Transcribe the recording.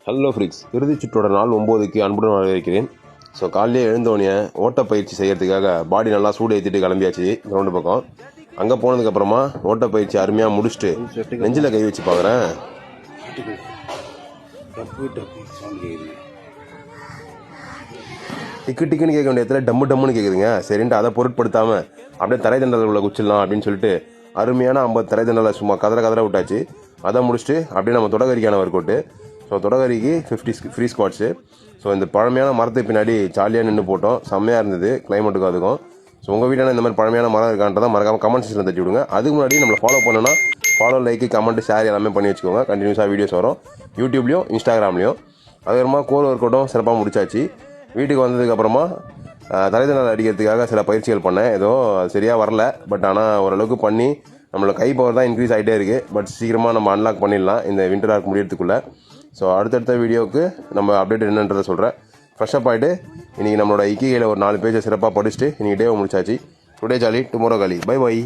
Hello bricks, இறுதிச் சுற்றோட நாள் 9க்கு அன்புடன் வரவேற்கிறேன். ஸோ காலையிலே எழுந்தோடனே ஓட்டப்பயிற்சி செய்கிறதுக்காக பாடி நல்லா சூடு ஏற்றிட்டு கிளம்பியாச்சு கிரவுண்டு பக்கம். அங்கே போனதுக்கப்புறமா ஓட்டப்பயிற்சி அருமையாக முடிச்சுட்டு நெஞ்சில் கை வச்சு பார்க்குறேன். டிக்கு டிக்குன்னு கேட்க வேண்டிய இடத்துல டம்மு டம்முன்னு கேட்குதுங்க. சரின்ட்டு அதை பொருட்படுத்தாமல் அப்படியே தரை தண்டல் உள்ள குச்சிடலாம் அப்படின்னு சொல்லிட்டு அருமையான 50 தரை தண்டலை சும்மா கதற விட்டாச்சு. அதை முடிச்சுட்டு அப்படியே நம்ம தொடகரிக்கான ஒர்க் அவுட்டு. ஸோ தொடகரிக்கு 50 ஃப்ரீ ஸ்குவாட்ஸு. ஸோ இந்த பழமையான மரத்துக்கு பின்னாடி ஜாலியாக நின்று போட்டோம். செம்மையாக இருந்தது கிளைமேட்டுக்கும் அதுக்கும். ஸோ உங்கள் வீட்டில் இந்த மாதிரி பழமையான மரம் இருக்கான்றதை மறக்காமல் கமெண்ட் செக்ஷனில் தட்டி விடுங்க. அதுக்கு முன்னாடி நம்மளை ஃபாலோ பண்ணணும்னா ஃபாலோ, லைக், கமெண்ட், ஷேர் எல்லாமே பண்ணி வச்சுக்கோங்க. கண்டினியூஸாக வீடியோஸ் வரும் யூடியூப்லேயும் இன்ஸ்டாகிராம்லேயும். அதுக்கப்புறமா கோர் ஒர்க் அவுட்டும் சிறப்பாக முடிச்சாச்சு. வீட்டுக்கு வந்ததுக்கப்புறமா தலைதண்டல் அடிக்கிறதுக்காக சில பயிற்சிகள் பண்ணேன். ஏதோ சரியாக வரல, பட் ஆனால் ஓரளவுக்கு பண்ணி நம்மளோட கை பவர் தான் இன்க்ரீஸ் ஆகிட்டே இருக்குது. பட் சீக்கிரமாக நம்ம அன்லாக் பண்ணிடலாம் இந்த வின்டர் ஆர்க் முடியறதுக்குள்ளே. ஸோ அடுத்தடுத்த வீடியோவுக்கு நம்ம அப்டேட் என்னன்றதை சொல்கிறேன். ஃப்ரெஷ்ஷப் ஆகிட்டு இன்றைக்கி நம்மளோட இக்கிகையில் ஒரு 4 பேஜை சிறப்பாக படிச்சுட்டு இன்றைக்கி டேவை முடிச்சாச்சு. டுடே ஜாலி டுமாரோ காலி. Bye by.